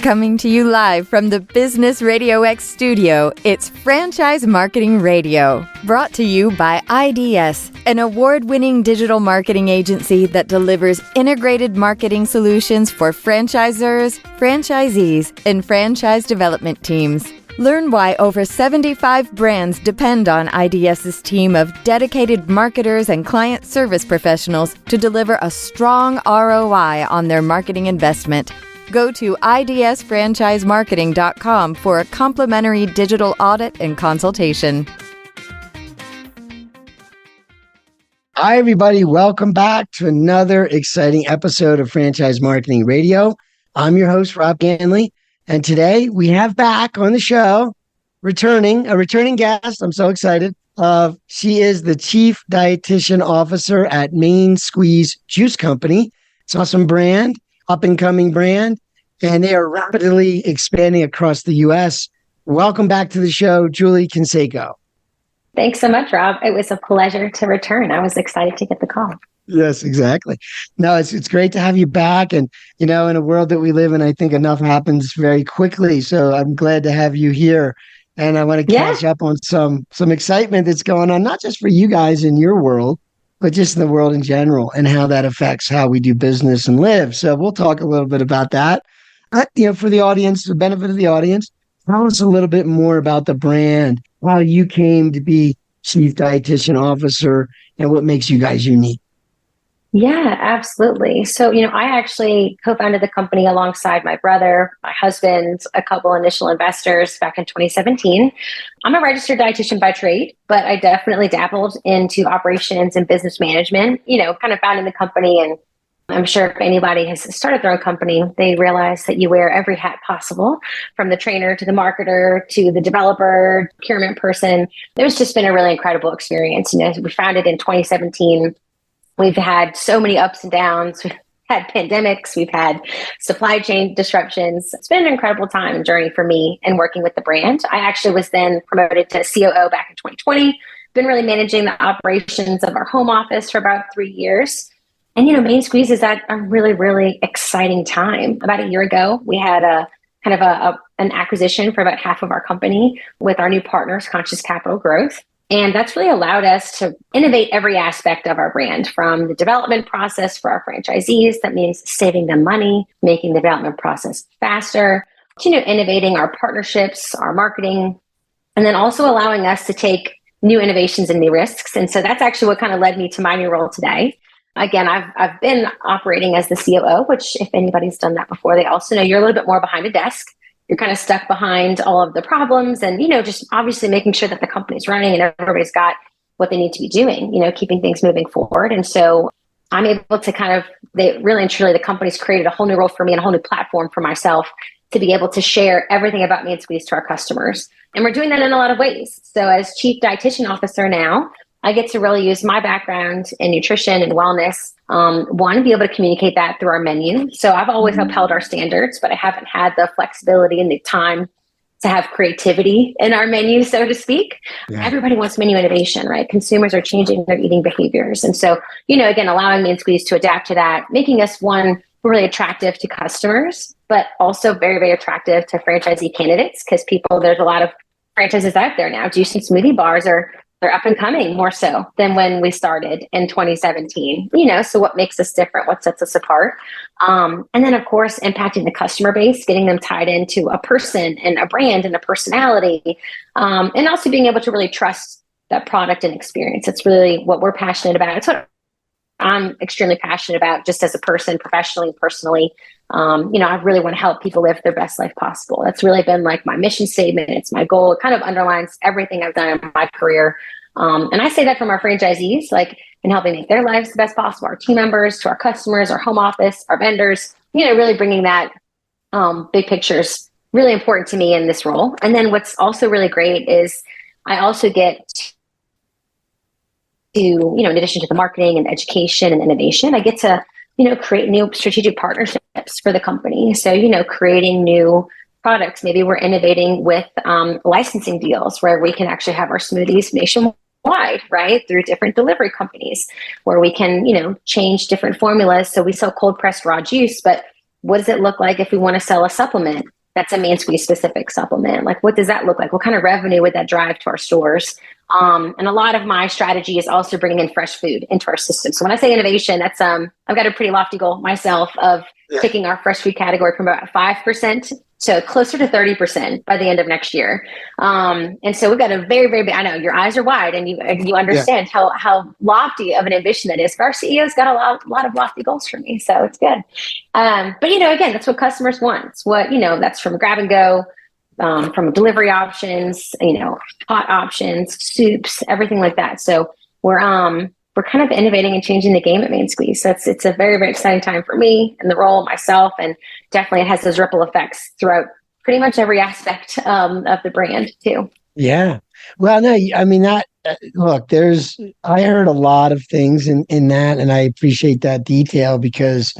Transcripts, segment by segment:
Coming to you live from the Business RadioX studio, it's Franchise Marketing Radio, brought to you by IDS, an award-winning digital marketing agency that delivers integrated marketing solutions for franchisors, franchisees, and franchise development teams. Learn why over 75 brands depend on IDS's team of dedicated marketers and client service professionals to deliver a strong ROI on their marketing investment. Go to idsfranchisemarketing.com for a complimentary digital audit and consultation. Hi, everybody. Welcome back to another exciting episode of Franchise Marketing Radio. I'm your host, Rob Ganley. And today we have back on the show, a returning guest. I'm so excited. She is the Chief Dietitian Officer at Main Squeeze Juice Company. It's an awesome brand, up-and-coming brand, and they are rapidly expanding across the U.S. Welcome back to the show, Julie Canseco. Thanks so much, Rob. It was a pleasure to return. I was excited to get the call. Yes, exactly. No, it's great to have you back. And, you know, in a world that we live in, I think enough happens very quickly. So I'm glad to have you here. And I want to catch up on some excitement that's going on, not just for you guys in your world, but just in the world in general and how that affects how we do business and live. So we'll talk a little bit about that. For the audience, the benefit of the audience, tell us a little bit more about the brand, how you came to be Chief Dietitian Officer, and what makes you guys unique. Yeah, absolutely. So, I actually co-founded the company alongside my brother, my husband, a couple initial investors back in 2017. I'm a registered dietitian by trade, but I definitely dabbled into operations and business management, kind of founding the company. And I'm sure if anybody has started their own company, they realize that you wear every hat possible, from the trainer to the marketer to the developer, procurement person. It's just been a really incredible experience. We founded in 2017. We've had so many ups and downs. We've had pandemics. We've had supply chain disruptions. It's been an incredible time and journey for me in working with the brand. I actually was then promoted to COO back in 2020. Been really managing the operations of our home office for about 3 years. And, Main Squeeze is at a really, really exciting time. About a year ago, we had an acquisition for about half of our company with our new partners, Conscious Capital Growth. And that's really allowed us to innovate every aspect of our brand, from the development process for our franchisees. That means saving them money, making the development process faster, to innovating our partnerships, our marketing, and then also allowing us to take new innovations and new risks. And so that's actually what kind of led me to my new role today. Again, I've been operating as the COO, which if anybody's done that before, they also know you're a little bit more behind a desk. You're kind of stuck behind all of the problems and, just obviously making sure that the company's running and everybody's got what they need to be doing, keeping things moving forward. And so I'm able to really and truly, the company's created a whole new role for me and a whole new platform for myself to be able to share everything about Main Squeeze to our customers. And we're doing that in a lot of ways. So as Chief Dietitian Officer now, I get to really use my background in nutrition and wellness. Be able to communicate that through our menu. So I've always upheld our standards, but I haven't had the flexibility and the time to have creativity in our menu, so to speak. Yeah. Everybody wants menu innovation, right? Consumers are changing their eating behaviors. And so, again, allowing Main Squeeze to adapt to that, making us really attractive to customers, but also very, very attractive to franchisee candidates, because there's a lot of franchises out there now. Juice and smoothie bars they're up and coming more so than when we started in 2017, so what makes us different, what sets us apart. And then of course, impacting the customer base, getting them tied into a person and a brand and a personality, and also being able to really trust that product and experience. It's really what we're passionate about. It's what I'm extremely passionate about just as a person, professionally, personally. I really want to help people live their best life possible. That's really been like my mission statement. It's my goal. It kind of underlines everything I've done in my career. And I say that from our franchisees, in helping make their lives the best possible, our team members, to our customers, our home office, our vendors, really bringing that big picture is really important to me in this role. And then what's also really great is I also get to, in addition to the marketing and education and innovation, I get to create new strategic partnerships for the company. So, creating new products. Maybe we're innovating with licensing deals where we can actually have our smoothies nationwide, right? Through different delivery companies where we can, change different formulas. So we sell cold pressed raw juice, but what does it look like if we want to sell a supplement? that's a Main Squeeze specific supplement. Like, what does that look like? What kind of revenue would that drive to our stores? And a lot of my strategy is also bringing in fresh food into our system. So when I say innovation, that's I've got a pretty lofty goal myself of taking our fresh food category from about 5% to closer to 30% by the end of next year. And so we've got a very, very big, I know your eyes are wide and you understand how lofty of an ambition that is. But our CEO's got a lot of lofty goals for me. So it's good. But, again, that's what customers want. It's what, that's from grab and go, from delivery options, hot options, soups, everything like that. So we're kind of innovating and changing the game at Main Squeeze. So it's a very, very exciting time for me and the role myself. And definitely it has those ripple effects throughout pretty much every aspect of the brand too. Yeah. Well, no, I mean, look, I heard a lot of things in that, and I appreciate that detail because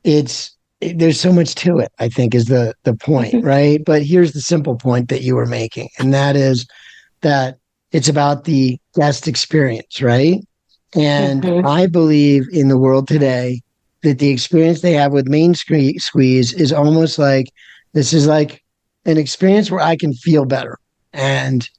there's so much to it, I think is the point, right? But here's the simple point that you were making, and that is that it's about the guest experience, right? And I believe in the world today that the experience they have with Main Squeeze is almost like, this is like an experience where I can feel better. And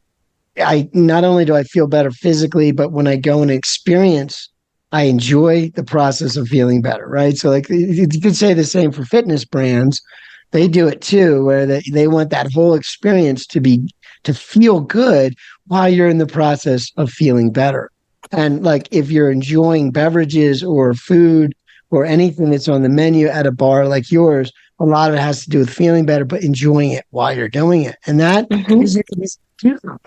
not only do I feel better physically, but when I go and experience, I enjoy the process of feeling better, right? So like you could say the same for fitness brands. They do it too, where they want that whole experience to feel good while you're in the process of feeling better. And like if you're enjoying beverages or food or anything that's on the menu at a bar like yours, a lot of it has to do with feeling better, but enjoying it while you're doing it. And that is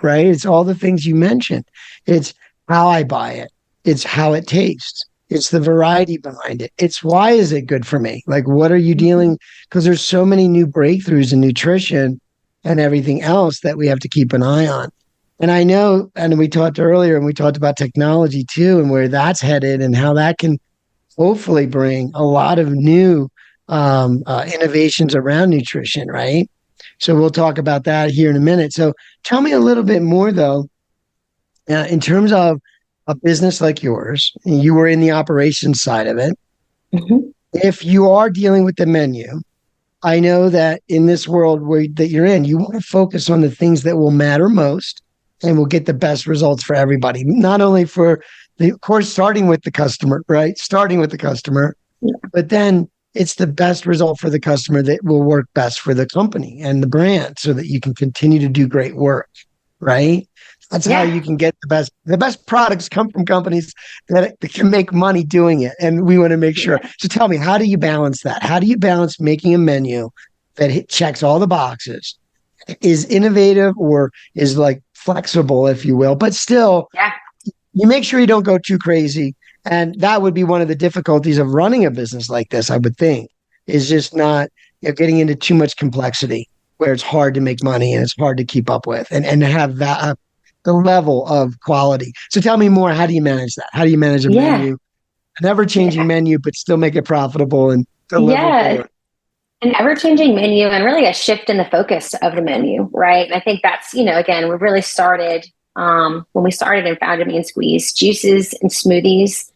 right? It's all the things you mentioned. It's how I buy it. It's how it tastes. It's the variety behind it. It's why is it good for me? Like, what are you dealing? Because there's so many new breakthroughs in nutrition and everything else that we have to keep an eye on. And I know, and we talked earlier, and we talked about technology too, and where that's headed and how that can hopefully bring a lot of new innovations around nutrition, right? So we'll talk about that here in a minute. So tell me a little bit more, though, in terms of a business like yours. You were in the operations side of it. If you are dealing with the menu, I know that in this world that you're in, you want to focus on the things that will matter most and will get the best results for everybody. Not only for of course, starting with the customer, right? Starting with the customer, but then it's the best result for the customer that will work best for the company and the brand so that you can continue to do great work, right? That's how you can get the best. The best products come from companies that can make money doing it. And we want to make sure. So tell me, how do you balance that? How do you balance making a menu that checks all the boxes, is innovative or is like flexible, if you will, but still you make sure you don't go too crazy. And that would be one of the difficulties of running a business like this, I would think, is just not getting into too much complexity where it's hard to make money and it's hard to keep up with and have that the level of quality. So tell me more. How do you manage that? How do you manage a menu, an ever-changing menu, but still make it profitable and deliver? An ever-changing menu and really a shift in the focus of the menu, right? And I think that's, again, we really started when we started and founded Main Squeeze, juices and smoothies.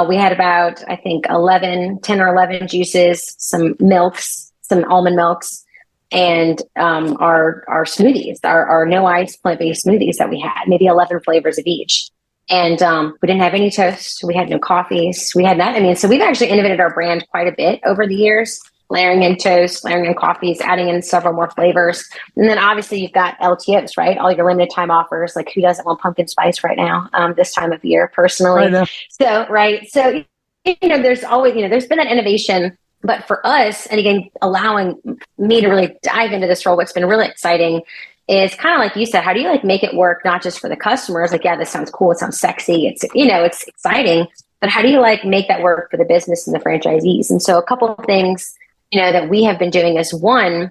We had about, I think, 10 or 11 juices, some milks, some almond milks, and our smoothies, our no ice plant-based smoothies that we had, maybe 11 flavors of each. And we didn't have any toast. We had no coffees. We had that. I mean, so we've actually innovated our brand quite a bit over the years, layering in toast, layering in coffees, adding in several more flavors. And then obviously you've got LTOs, right? All your limited time offers, like who doesn't want pumpkin spice right now, this time of year personally. So, right. So, there's always, there's been that innovation, but for us, and again, allowing me to really dive into this role, what's been really exciting is kind of like you said, how do you make it work, not just for the customers? Like, yeah, this sounds cool. It sounds sexy. It's, it's exciting, but how do you make that work for the business and the franchisees? And so a couple of things, that we have been doing is one,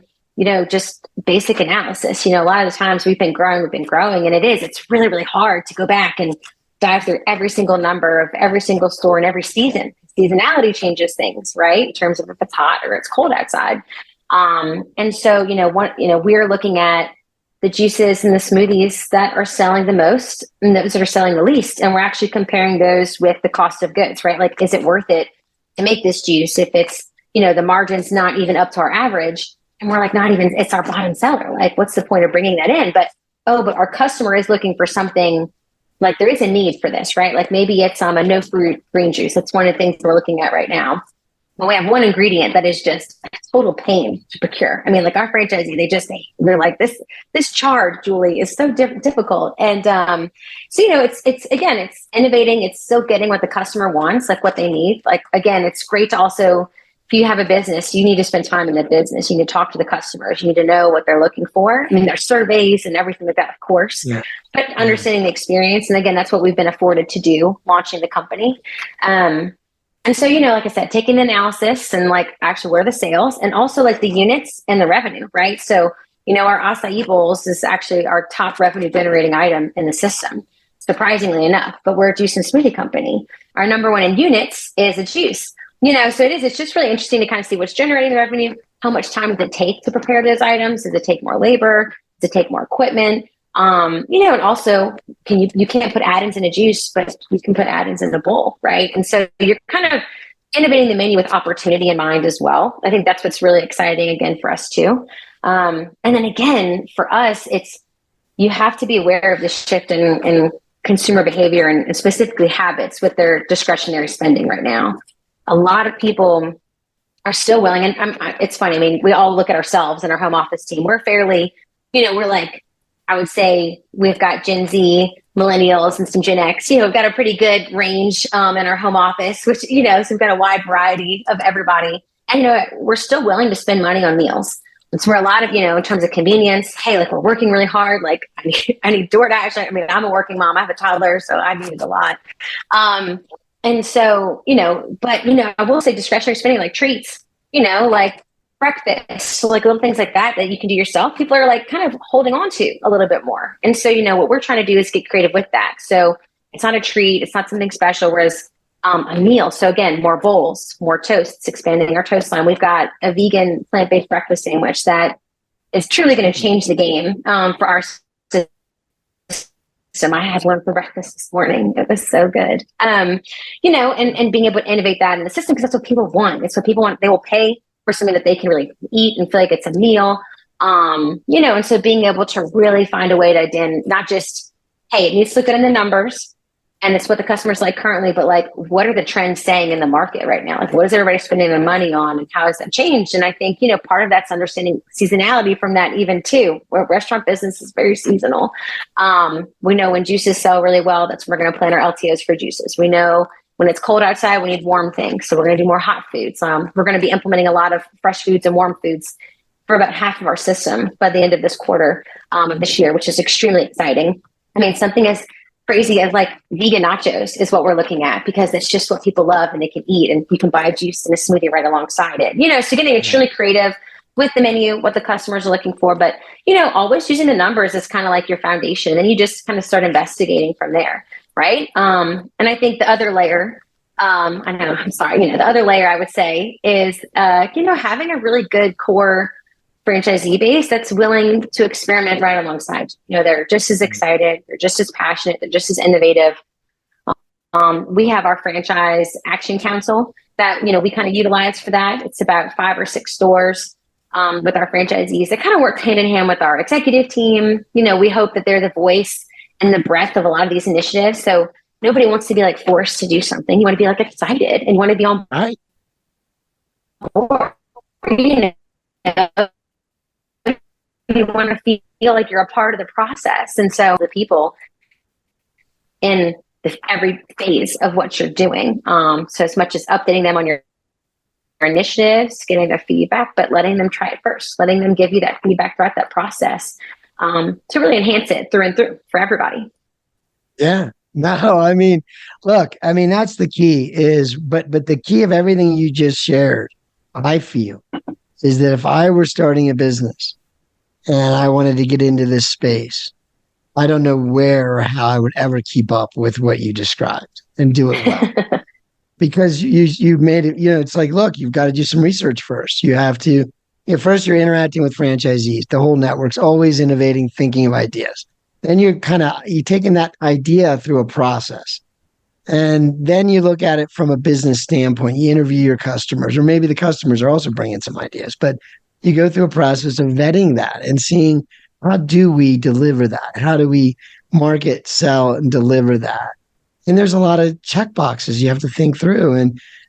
just basic analysis. A lot of the times we've been growing, and it's really, really hard to go back and dive through every single number of every single store in every season. Seasonality changes things, right? In terms of if it's hot or it's cold outside. And so, we're looking at the juices and the smoothies that are selling the most and those that are selling the least. And we're actually comparing those with the cost of goods, right? Like, is it worth it to make this juice if it's, the margin's not even up to our average? And we're like, not even, it's our bottom seller. Like, what's the point of bringing that in? But our customer is looking for something, like there is a need for this, right? Like maybe it's a no fruit green juice. That's one of the things we're looking at right now. When we have one ingredient that is just a total pain to procure. I mean, like our franchisee, they're like, this charge, Julie, is so difficult. And so, it's innovating. It's still getting what the customer wants, like what they need. Like, again, it's great to also, if you have a business, you need to spend time in the business. You need to talk to the customers. You need to know what they're looking for. I mean, there's surveys and everything like that, of course, but understanding the experience. And again, that's what we've been afforded to do, launching the company. And so, like I said, taking the analysis and like actually where the sales and also like the units and the revenue, right? So, our acai bowls is actually our top revenue generating item in the system, surprisingly enough, but we're a juice and smoothie company. Our number one in units is a juice, so it's just really interesting to kind of see what's generating the revenue. How much time does it take to prepare those items? Does it take more labor? Does it take more equipment? And also you can't put add-ins in a juice, but you can put add-ins in a bowl, right? And so you're kind of innovating the menu with opportunity in mind as well. I think that's what's really exciting again for us too. And then again, for us, you have to be aware of the shift in consumer behavior and specifically habits with their discretionary spending right now. A lot of people are still willing, and it's funny. I mean, we all look at ourselves and our home office team. We're fairly, we're like, I would say we've got Gen Z, millennials, and some Gen X. We've got a pretty good range in our home office, which, so we've got a wide variety of everybody. And, we're still willing to spend money on meals. It's where a lot of, in terms of convenience, hey, like we're working really hard. Like I need DoorDash. I mean, I'm a working mom. I have a toddler, so I need it a lot. And so, but, I will say discretionary spending, like treats, like breakfast, like little things like that you can do yourself. People are like kind of holding on to a little bit more. And so, what we're trying to do is get creative with that. So it's not a treat. It's not something special. Whereas a meal. So again, more bowls, more toasts, expanding our toast line. We've got a vegan plant-based breakfast sandwich that is truly going to change the game for our system. I had one for breakfast this morning. It was so good. And being able to innovate that in the system, because that's what people want. It's what people want. They will pay for something that they can really eat and feel like it's a meal. And so being able to really find a way to, again, not just, hey, it needs to look good in the numbers and it's what the customer's like currently, but like, what are the trends saying in the market right now? Like, what is everybody spending their money on and how has that changed? And I think, part of that's understanding seasonality from that even too, where restaurant business is very seasonal. We know when juices sell really well, that's when we're going to plan our LTOs for juices. We know when it's cold outside, we need warm things. So we're going to do more hot foods. We're going to be implementing a lot of fresh foods and warm foods for about half of our system by the end of this quarter of this year, which is extremely exciting. I mean, something as crazy as like vegan nachos is what we're looking at, because it's just what people love and they can eat, and you can buy a juice and a smoothie right alongside it. So getting extremely creative with the menu, what the customers are looking for, but always using the numbers as kind of like your foundation, and you just kind of start investigating from there, right? And I think the other layer, the other layer I would say is having a really good core franchisee base that's willing to experiment right alongside. They're just as excited, they're just as passionate, they're just as innovative. We have our franchise action council that, we kind of utilize for that. It's about 5 or 6 stores with our franchisees that kind of work hand in hand with our executive team. We hope that they're the voice and the breadth of a lot of these initiatives. So nobody wants to be like forced to do something. You want to be like excited and you want to be on board. You want to feel like you're a part of the process. And so the people in every phase of what you're doing. So as much as updating them on your initiatives, getting their feedback, but letting them try it first, letting them give you that feedback throughout that process to really enhance it through and through for everybody. Yeah. No, I mean, look, that's the key but the key of everything you just shared, I feel, is that if I were starting a business and I wanted to get into this space, I don't know where or how I would ever keep up with what you described and do it well. Because you made it, it's like, look, you've got to do some research first. You have to, first you're interacting with franchisees. The whole network's always innovating, thinking of ideas. Then you're taking that idea through a process. And then you look at it from a business standpoint. You interview your customers, or maybe the customers are also bringing some ideas. But you go through a process of vetting that and seeing, how do we deliver that? How do we market, sell, and deliver that? And there's a lot of check boxes you have to think through,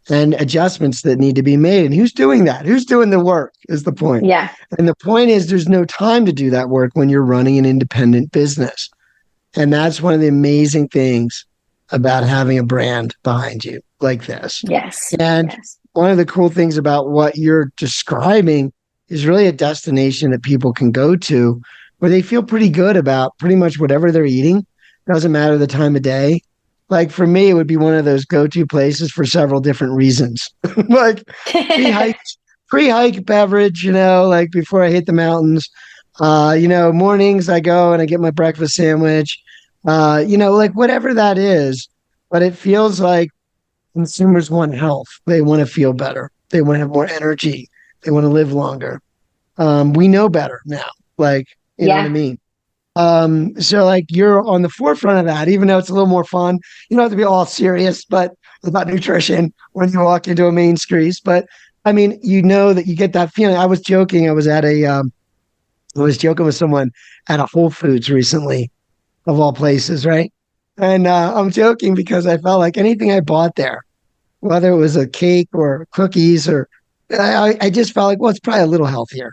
and adjustments that need to be made. And who's doing that? Who's doing the work is the point. Yeah. And the point is, there's no time to do that work when you're running an independent business. And that's one of the amazing things about having a brand behind you like this. Yes. And one of the cool things about what you're describing is really a destination that people can go to where they feel pretty good about pretty much whatever they're eating. Doesn't matter the time of day. Like for me, it would be one of those go-to places for several different reasons. Like pre-hike beverage, like before I hit the mountains. Mornings I go and I get my breakfast sandwich, like whatever that is. But it feels like consumers want health. They want to feel better. They want to have more energy. They want to live longer. We know better now. Like, you know what I mean? So like you're on the forefront of that, even though it's a little more fun. You don't have to be all serious, but about nutrition when you walk into a main street. But I mean, that you get that feeling. I was joking. I was joking with someone at a Whole Foods recently, of all places, right? And I'm joking because I felt like anything I bought there, whether it was a cake or cookies, or I just felt like, well, it's probably a little healthier,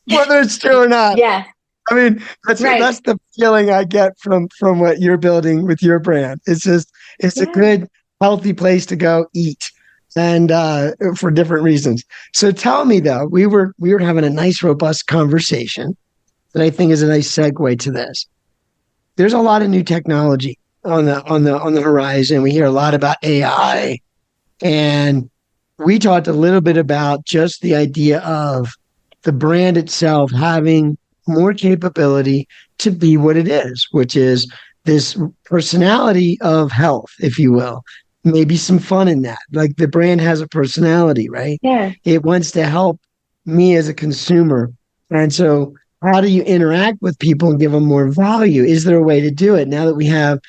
whether it's true or not. Yeah. I mean, that's the feeling I get from what you're building with your brand. It's just, it's a good, healthy place to go eat, and for different reasons. So tell me though, we were having a nice, robust conversation that I think is a nice segue to this. There's a lot of new technology on the horizon. We hear a lot about AI, and we talked a little bit about just the idea of the brand itself having more capability to be what it is, which is this personality of health, if you will. Maybe some fun in that. Like the brand has a personality, right? Yeah. It wants to help me as a consumer. And so how do you interact with people and give them more value? Is there a way to do it now that we have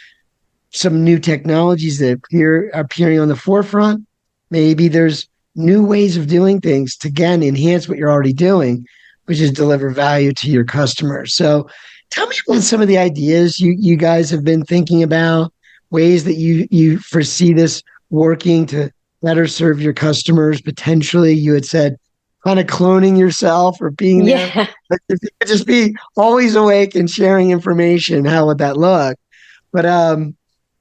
some new technologies that are appearing on the forefront? Maybe there's new ways of doing things to, again, enhance what you're already doing, which is deliver value to your customers. So tell me about some of the ideas you guys have been thinking about, ways that you foresee this working to better serve your customers. Potentially, you had said kind of cloning yourself or being there. Like if you could just be always awake and sharing information, how would that look? But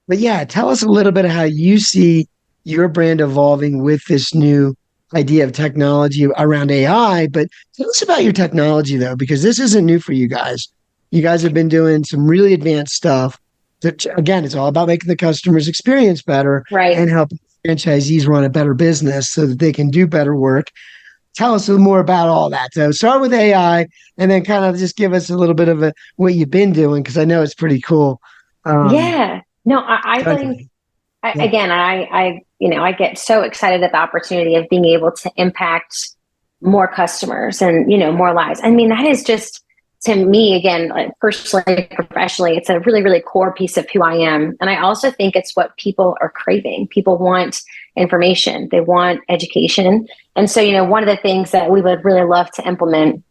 yeah, tell us a little bit of how you see your brand evolving with this new idea of technology around AI. But tell us about your technology though, because this isn't new for you guys. You guys have been doing some really advanced stuff that, again, it's all about making the customer's experience better, right, and helping franchisees run a better business so that they can do better work. Tell us a little more about all that. So start with AI and then kind of just give us a little bit of what you've been doing, because I know it's pretty cool. I think, again, I get so excited at the opportunity of being able to impact more customers and, more lives. I mean, that is just, to me, again, like personally, professionally, it's a really, really core piece of who I am. And I also think it's what people are craving. People want information. They want education. And so, one of the things that we would really love to implement,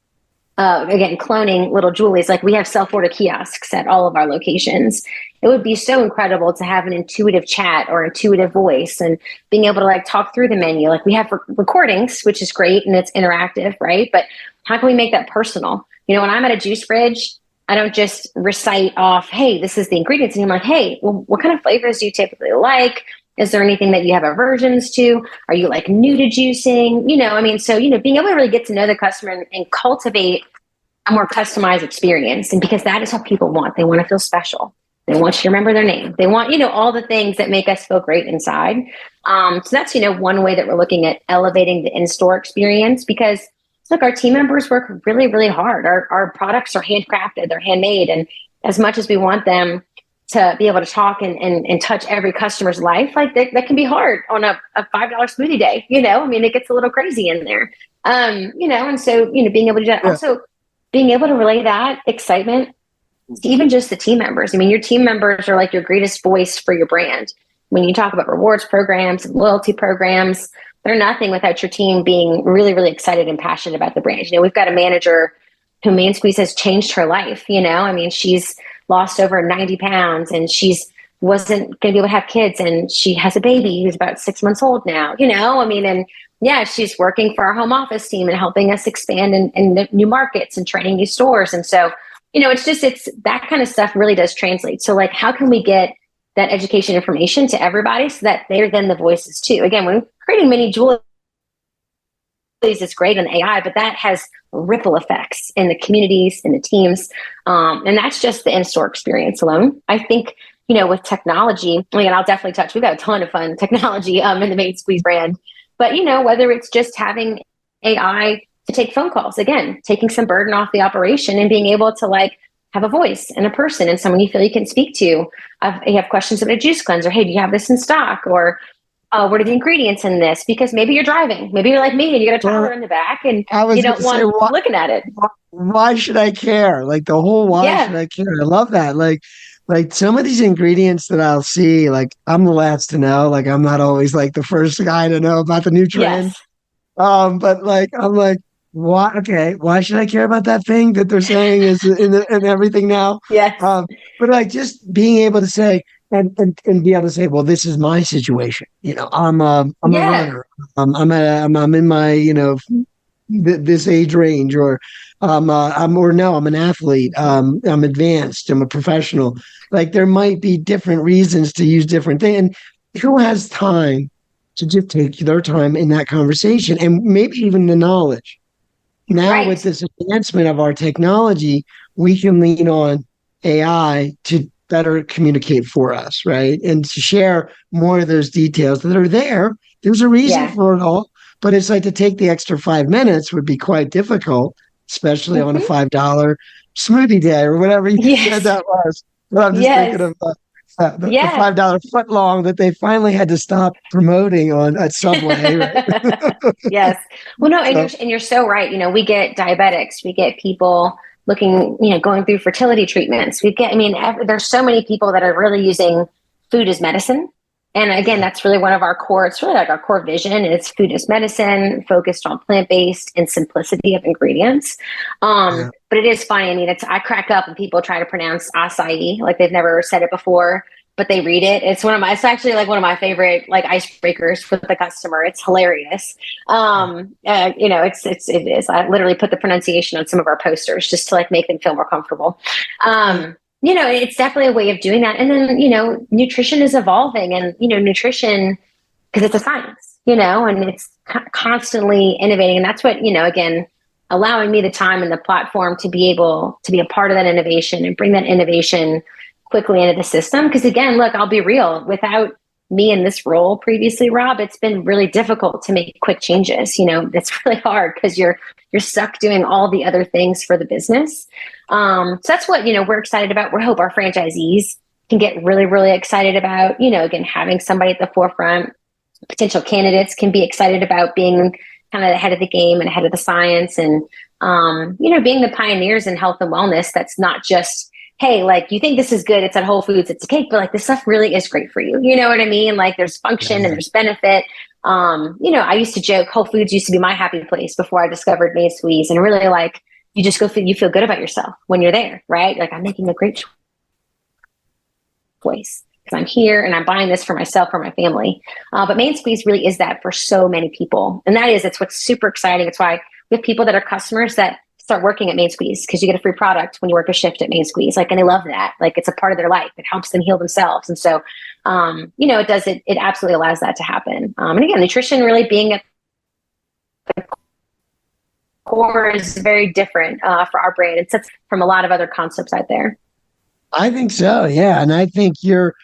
again, cloning little Julie's, like we have self-order kiosks at all of our locations. It would be so incredible to have an intuitive chat or intuitive voice and being able to like talk through the menu. Like we have recordings, which is great and it's interactive, right? But how can we make that personal? When I'm at a juice fridge, I don't just recite off, hey, this is the ingredients. And I'm like, hey, well, what kind of flavors do you typically like? Is there anything that you have aversions to? Are you like new to juicing? So, being able to really get to know the customer and cultivate a more customized experience. And because that is what people want. They want to feel special. They want you to remember their name. They want, all the things that make us feel great inside. So that's, one way that we're looking at elevating the in-store experience, because look, our team members work really, really hard. Our products are handcrafted, they're handmade. And as much as we want them to be able to talk and touch every customer's life, like that can be hard on a $5 smoothie day. It gets a little crazy in there. And so, being able to do that, also being able to relay that excitement to even just the team members. Your team members are like your greatest voice for your brand. When you talk about rewards programs and loyalty programs, they're nothing without your team being really, really excited and passionate about the brand. We've got a manager who Main Squeeze has changed her life. I mean, she's lost over 90 pounds and she's wasn't going to be able to have kids. And she has a baby who's about 6 months old now, I mean, and yeah, she's working for our home office team and helping us expand in new markets and training new stores. And so, it's that kind of stuff really does translate. So like, how can we get that education information to everybody so that they're then the voices too? Again, when creating mini Julie is great on AI, but that has ripple effects in the communities, in the teams. And that's just the in-store experience alone. I think, with technology, I mean, I'll definitely touch, we've got a ton of fun technology in the Main Squeeze brand, but whether it's just having AI to take phone calls, again, taking some burden off the operation and being able to like have a voice and a person and someone you feel you can speak to. You have questions about a juice cleanser. Hey, do you have this in stock? Or what are the ingredients in this? Because maybe you're driving, maybe you're like me and you got a toddler in the back and you don't want looking at it. Why should I care? Like the whole why should I care? I love that. Like some of these ingredients that I'll see, like I'm the last to know. Like I'm not always like the first guy to know about the new trends. Yes. But like I'm like, why? Okay, why should I care about that thing that they're saying is in everything now? Yes. But like just being able to say and be able to say, well, this is my situation. I'm a runner. I'm in my this age range, or I'm an athlete. I'm advanced. I'm a professional. Like there might be different reasons to use different things. And who has time to just take their time in that conversation and maybe even the knowledge? Now with this advancement of our technology, we can lean on AI to better communicate for us, right? And to share more of those details that are there. There's a reason for it all. But it's like to take the extra 5 minutes would be quite difficult, especially on a $5 smoothie day or whatever you said that was. But I'm just thinking of the $5 foot long that they finally had to stop promoting at Subway. Right? Yes. Well, no, and you're so right. We get diabetics, we get people looking, going through fertility treatments. There's so many people that are really using food as medicine. And again, that's really one of our core, it's really like our core vision is food as medicine, focused on plant-based and simplicity of ingredients. But it is funny. I mean, I crack up when people try to pronounce acai, like they've never said it before, but they read it. It's actually like one of my favorite like icebreakers for the customer. It's hilarious. It is. I literally put the pronunciation on some of our posters just to like make them feel more comfortable. It's definitely a way of doing that. And then, nutrition is evolving and, nutrition, because it's a science, and it's constantly innovating. And that's what, again, allowing me the time and the platform to be able to be a part of that innovation and bring that innovation quickly into the system. Because again, look, I'll be real, without me in this role previously, Rob, it's been really difficult to make quick changes. It's really hard because you're stuck doing all the other things for the business. So that's what, we're excited about. We hope our franchisees can get really, really excited about, again, having somebody at the forefront. Potential candidates can be excited about being kind of ahead of the game and ahead of the science and, being the pioneers in health and wellness. That's not just, hey, like you think this is good, it's at Whole Foods, it's a cake, but like this stuff really is great for you. You know what I mean? Like there's function and there's benefit. I used to joke Whole Foods used to be my happy place before I discovered Main Squeeze, and really like you just you feel good about yourself when you're there, right? Like I'm making a great choice because I'm here and I'm buying this for myself, for my family. But Main Squeeze really is that for so many people. And it's what's super exciting. It's why we have people that are customers that start working at Main Squeeze because you get a free product when you work a shift at Main Squeeze. Like, and they love that. Like it's a part of their life. It helps them heal themselves. And so, it absolutely allows that to happen. And again, nutrition really being at the core is very different for our brand. It's from a lot of other concepts out there. I think so. Yeah. And I think you're,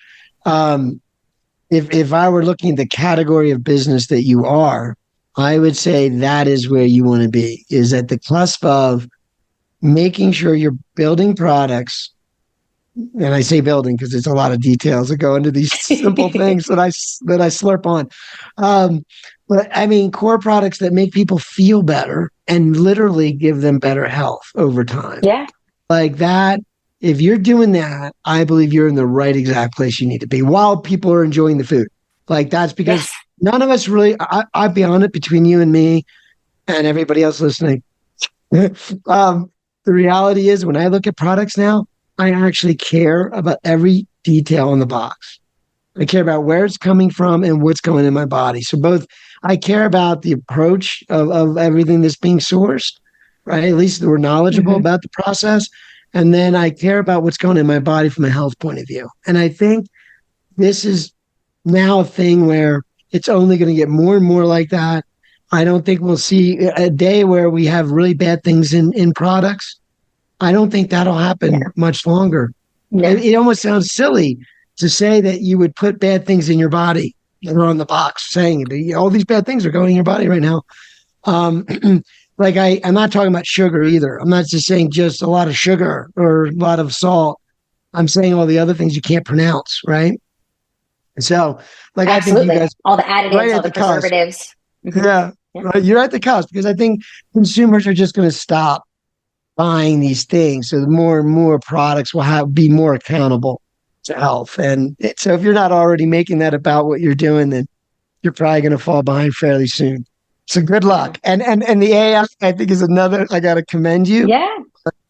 if I were looking at the category of business that you are, I would say that is where you want to be, is at the cusp of making sure you're building products. And I say building because it's a lot of details that go into these simple things that I slurp on. But I mean, core products that make people feel better and literally give them better health over time. Yeah. Like that. If you're doing that, I believe you're in the right exact place you need to be while people are enjoying the food. Like that's because none of us really, I'll be on it between you and me and everybody else listening. The reality is when I look at products now, I actually care about every detail on the box. I care about where it's coming from and what's going in my body. So both, I care about the approach of everything that's being sourced, right? At least we're knowledgeable about the process. And then I care about what's going in my body from a health point of view. And I think this is now a thing where it's only going to get more and more like that. I don't think we'll see a day where we have really bad things in products. I don't think that'll happen much longer. No. It almost sounds silly to say that you would put bad things in your body that are on the box saying all these bad things are going in your body right now. Like I'm not talking about sugar either. I'm not just saying just a lot of sugar or a lot of salt. I'm saying all the other things you can't pronounce, right? So, like, absolutely. I think you guys all the additives, all the preservatives. Yeah, right. You're at the cusp because I think consumers are just going to stop buying these things. So the more and more products will be more accountable to health. And so if you're not already making that about what you're doing, then you're probably going to fall behind fairly soon. So good luck. And the AI, I think, is another, I got to commend you. Yeah.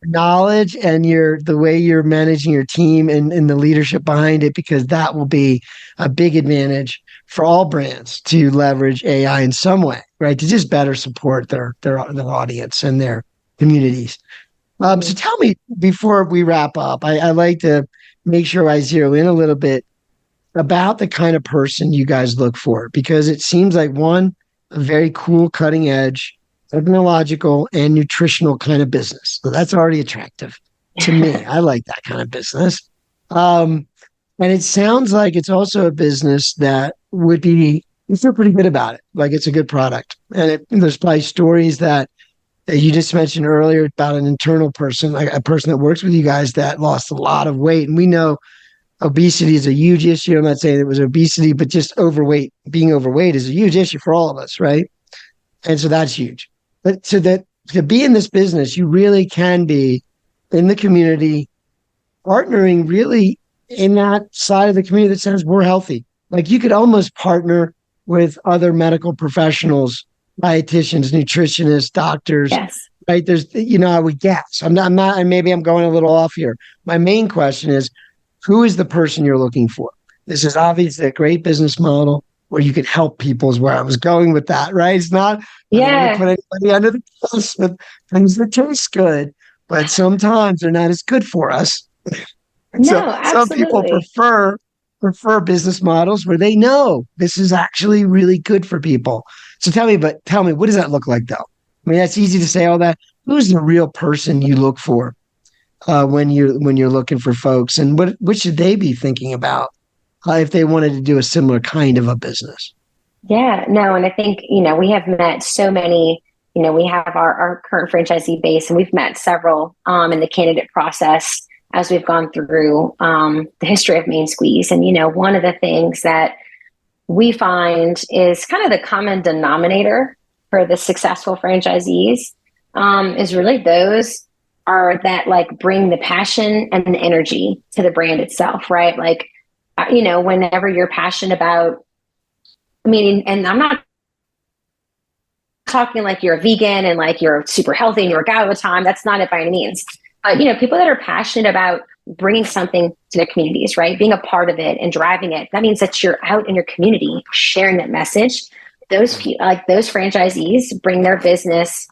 Knowledge and the way you're managing your team and the leadership behind it, because that will be a big advantage for all brands to leverage AI in some way, right? To just better support their audience and their communities. So tell me, before we wrap up, I like to make sure I zero in a little bit about the kind of person you guys look for, because it seems like a very cool, cutting edge, technological and nutritional kind of business. So that's already attractive to me. I like that kind of business. And it sounds like it's also a business that you feel pretty good about it. Like it's a good product. And there's probably stories that you just mentioned earlier about an internal person, like a person that works with you guys that lost a lot of weight. And we know obesity is a huge issue. I'm not saying it was obesity, but just being overweight is a huge issue for all of us, right? And so that's huge. But to be in this business, you really can be in the community, partnering really in that side of the community that says we're healthy. Like you could almost partner with other medical professionals, dietitians, nutritionists, doctors. Yes. Right. There's, I would guess. I'm not, and maybe I'm going a little off here. My main question is, who is the person you're looking for? This is obviously a great business model where you can help people is where I was going with that, right? It's not put anybody under the bus with things that taste good, but sometimes they're not as good for us. Some people prefer business models where they know this is actually really good for people. So tell me, what does that look like though? I mean, that's easy to say all that. Who's the real person you look for when you're looking for folks, and what should they be thinking about if they wanted to do a similar kind of a business? Yeah, no, and I think, we have met so many, we have our current franchisee base, and we've met several in the candidate process as we've gone through the history of Main Squeeze. And, one of the things that we find is kind of the common denominator for the successful franchisees is really those that like bring the passion and the energy to the brand itself, right? Like, whenever you're passionate about, and I'm not talking like you're a vegan and like you're super healthy and you work out all the time. That's not it by any means. But, people that are passionate about bringing something to their communities, right? Being a part of it and driving it. That means that you're out in your community sharing that message. Those franchisees bring their business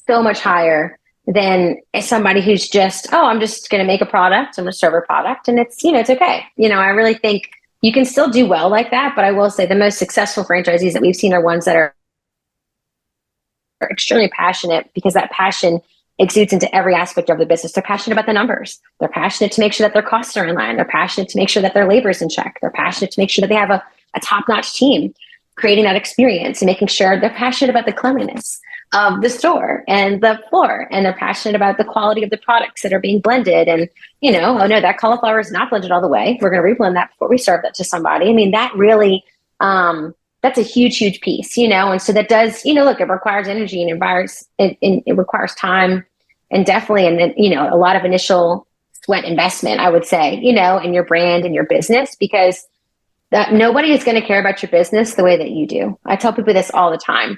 so much higher than somebody who's just, I'm just going to make a product. I'm going to serve a product and it's, it's okay. I really think you can still do well like that. But I will say the most successful franchisees that we've seen are ones that are extremely passionate, because that passion exudes into every aspect of the business. They're passionate about the numbers. They're passionate to make sure that their costs are in line. They're passionate to make sure that their labor is in check. They're passionate to make sure that they have a top-notch team, creating that experience and making sure they're passionate about the cleanliness of the store and the floor. And they're passionate about the quality of the products that are being blended. And, oh no, that cauliflower is not blended all the way. We're going to reblend that before we serve that to somebody. That really, that's a huge, huge piece, and so that does, look, it requires energy and it requires time and definitely, and then, a lot of initial sweat investment, I would say, in your brand and your business, because that nobody is going to care about your business the way that you do. I tell people this all the time.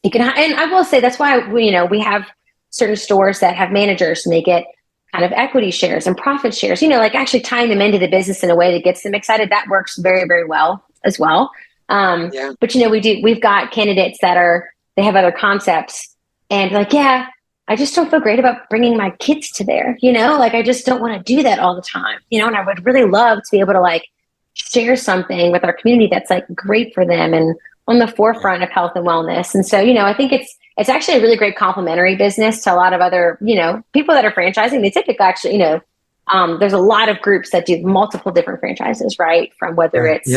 You can, and I will say that's why we have certain stores that have managers and they get kind of equity shares and profit shares, like actually tying them into the business in a way that gets them excited. That works very, very well as well. But we've got candidates they have other concepts and like, yeah, I just don't feel great about bringing my kids to there, like I just don't want to do that all the time, and I would really love to be able to like share something with our community that's like great for them and on the forefront of health and wellness. And so, I think it's actually a really great complementary business to a lot of other, people that are franchising. They typically actually, there's a lot of groups that do multiple different franchises, right? From whether it's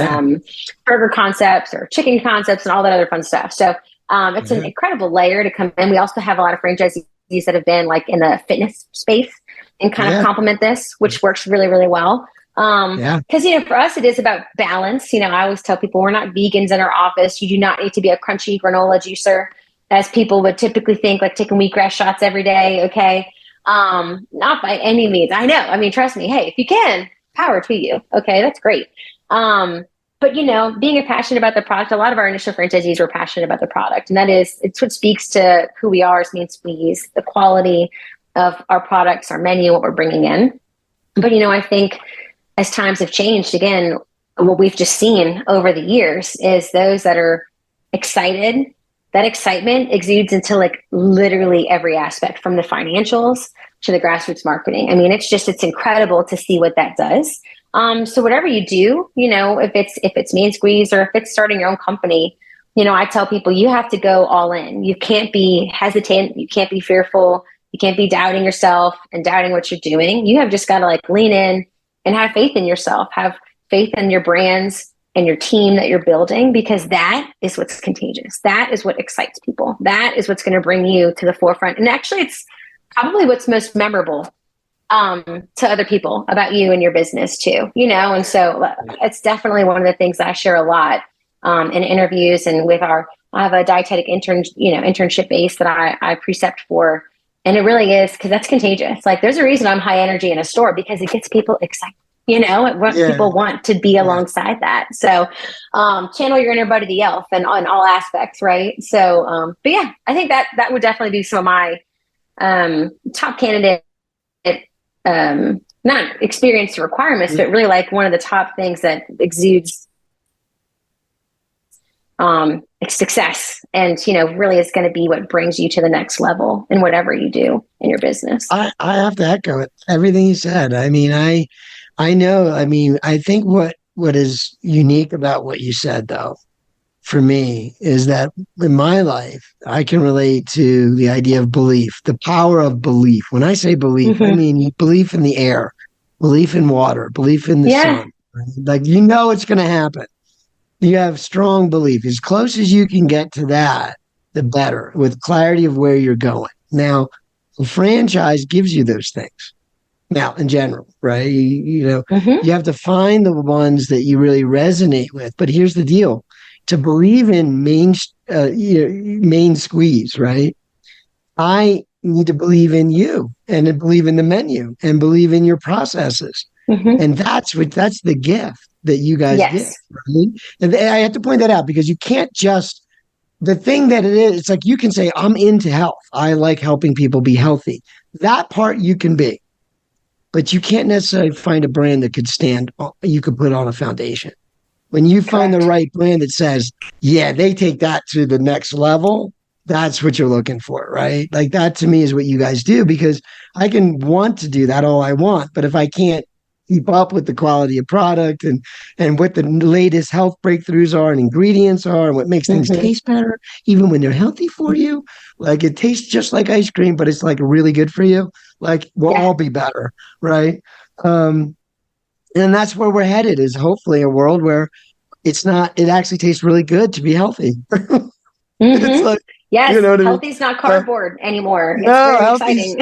burger concepts or chicken concepts and all that other fun stuff. So it's an incredible layer to come in. We also have a lot of franchisees that have been like in the fitness space and kind of complement this, which works really, really well. Because, for us, it is about balance. I always tell people we're not vegans in our office. You do not need to be a crunchy granola juicer, as people would typically think, like taking wheatgrass shots every day. Okay. Not by any means. I know. I mean, trust me. Hey, if you can, power to you. Okay. That's great. But, being passionate about the product, a lot of our initial franchisees were passionate about the product. And it's what speaks to who we are as Mean Squeeze, the quality of our products, our menu, what we're bringing in. But, I think as times have changed, again, what we've just seen over the years is those that are excited, that excitement exudes into like literally every aspect, from the financials to the grassroots marketing. I mean, it's incredible to see what that does. So whatever you do, if it's Mean Squeeze or if it's starting your own company, I tell people you have to go all in. You can't be hesitant. You can't be fearful. You can't be doubting yourself and doubting what you're doing. You have just got to like lean in and have faith in yourself, have faith in your brands and your team that you're building, because that is what's contagious. That is what excites people. That is what's going to bring you to the forefront. And actually, it's probably what's most memorable to other people about you and your business too, and so it's definitely one of the things that I share a lot in interviews and with I have a dietetic internship base that I precept for. And it really is, because that's contagious. Like there's a reason I'm high energy in a store, because it gets people excited. People want to be alongside that. So channel your inner Buddy the Elf and on all aspects, right? So, but yeah, I think that would definitely be some of my top candidate, not experience requirements, but really like one of the top things that exudes success and, really is going to be what brings you to the next level in whatever you do in your business. I have to echo it. Everything you said. I mean, I know. I mean, I think what is unique about what you said, though, for me, is that in my life, I can relate to the idea of belief, the power of belief. When I say belief, I mean belief in the air, belief in water, belief in the sun. Right? Like, it's going to happen. You have strong belief. As close as you can get to that, the better, with clarity of where you're going. Now, a franchise gives you those things. Now, in general, right? You have to find the ones that you really resonate with. But here's the deal. To believe in Main Squeeze, right? I need to believe in you and to believe in the menu and believe in your processes. And that's the gift that you guys get. Right? And I have to point that out, because you can't just, the thing that it is, it's like you can say, I'm into health. I like helping people be healthy. That part you can be. But you can't necessarily find a brand that you could put on a foundation. When you find the right brand that says, they take that to the next level, that's what you're looking for, right? Like that to me is what you guys do, because I can want to do that all I want, but if I can't keep up with the quality of product and what the latest health breakthroughs are and ingredients are and what makes things taste better, even when they're healthy for you, like it tastes just like ice cream, but it's like really good for you. Like we'll all be better, right? And that's where we're headed, is hopefully a world where it actually tastes really good to be healthy. It's like, healthy's not cardboard anymore. It's very exciting.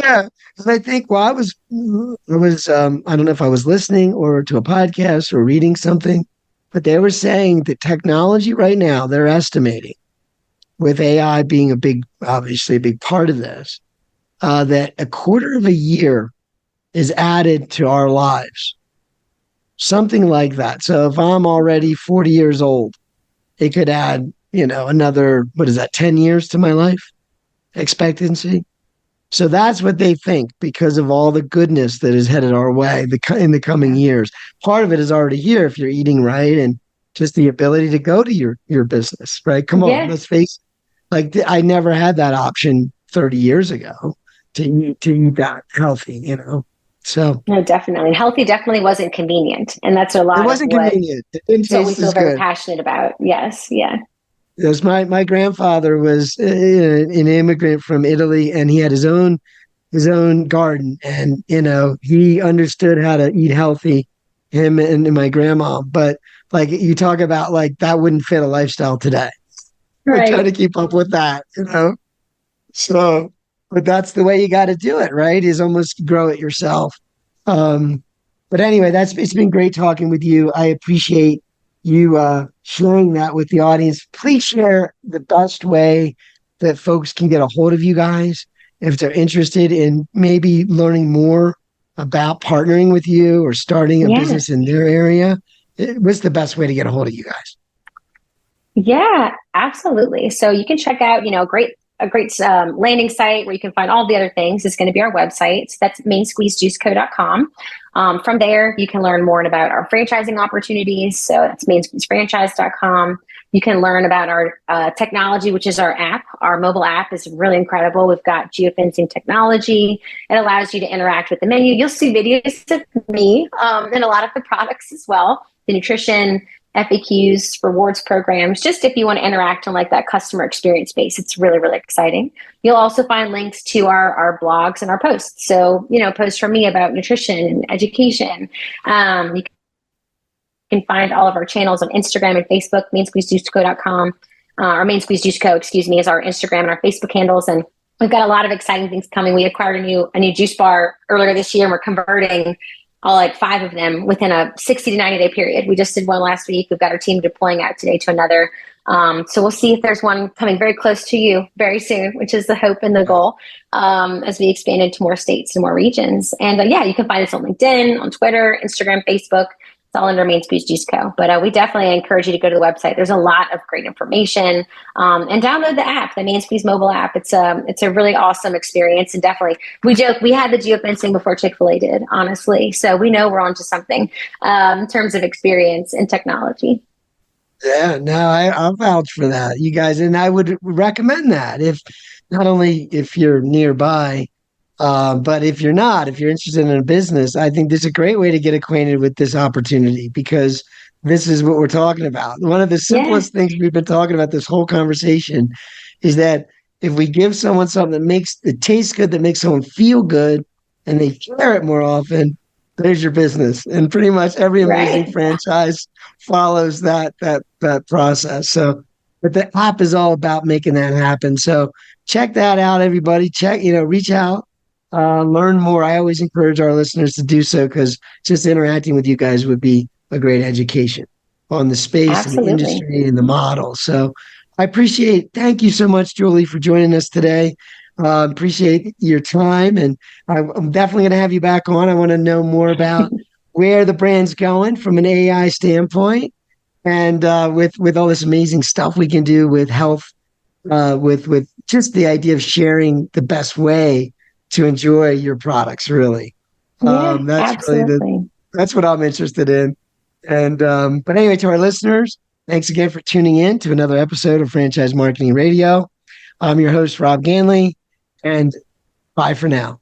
Yeah. And I think, I was, I don't know if I was listening or to a podcast or reading something, but they were saying that technology right now, they're estimating, with AI being obviously a big part of this, that a quarter of a year is added to our lives something like that. So if I'm already 40 years old, it could add, another, what is that, 10 years to my life expectancy. So that's what they think because of all the goodness that is headed our way in the coming years. Part of it is already here if you're eating right and just the ability to go to your business, right? Come on, let's face it. Like I never had that option 30 years ago to eat that healthy. So no, definitely. And healthy definitely wasn't convenient. And that's a lot it wasn't of what, convenient. It didn't so we taste feel as very good. passionate about. Yes. Yeah. Yes, my grandfather was an immigrant from Italy, and he had his own garden, and he understood how to eat healthy, him and my grandma. But like you talk about, like that wouldn't fit a lifestyle today. We're trying to Right. keep up with that. So, but that's the way you got to do it, right? Is almost grow it yourself. Um, but anyway, it's been great talking with you. I appreciate you sharing that with the audience. Please share the best way that folks can get a hold of you guys if they're interested in maybe learning more about partnering with you or starting a Yeah. business in their area. What's the best way to get a hold of you guys? Yeah, absolutely. So you can check out, a great landing site where you can find all the other things is going to be our website. So that's mainsqueezejuiceco.com. From there, you can learn more about our franchising opportunities. So that's mainsqueezefranchise.com. You can learn about our technology, which is our app. Our mobile app is really incredible. We've got geofencing technology. It allows you to interact with the menu. You'll see videos of me and a lot of the products as well, the nutrition, FAQs, rewards programs, just if you want to interact on like that customer experience base. It's really, really exciting. You'll also find links to our blogs and our posts. So, posts from me about nutrition and education. You can find all of our channels on Instagram and Facebook, mainsqueezejuiceco.com, or mainsqueezejuiceco, excuse me, is our Instagram and our Facebook handles. And we've got a lot of exciting things coming. We acquired a new juice bar earlier this year, and we're converting all like 5 of them within a 60 to 90 day period. We just did one last week. We've got our team deploying out today to another. So we'll see if there's one coming very close to you very soon, which is the hope and the goal as we expand into more states and more regions. And you can find us on LinkedIn, on Twitter, Instagram, Facebook. It's all under Main Squeeze Juice Co. But we definitely encourage you to go to the website. There's a lot of great information, and download the app, the Main Squeeze mobile app. It's a really awesome experience, and definitely we joke we had the geofencing before Chick-fil-A did, honestly. So we know we're onto something in terms of experience and technology. Yeah, no, I'll vouch for that, you guys, and I would recommend that if not only if you're nearby. But if you're interested in a business, I think this is a great way to get acquainted with this opportunity because this is what we're talking about. One of the simplest things we've been talking about this whole conversation is that if we give someone something that makes it taste good, that makes someone feel good, and they share it more often, there's your business. And pretty much every amazing franchise follows that process. So, but the app is all about making that happen. So check that out, everybody. Reach out. Learn more. I always encourage our listeners to do so because just interacting with you guys would be a great education on the space and the industry and the model. So thank you so much, Julie, for joining us today. Appreciate your time. And I'm definitely going to have you back on. I want to know more about where the brand's going from an AI standpoint and with all this amazing stuff we can do with health, with just the idea of sharing the best way to enjoy your products, really. That's absolutely. That's what I'm interested in. And but anyway, to our listeners, thanks again for tuning in to another episode of Franchise Marketing Radio. I'm your host, Rob Ganley, and bye for now.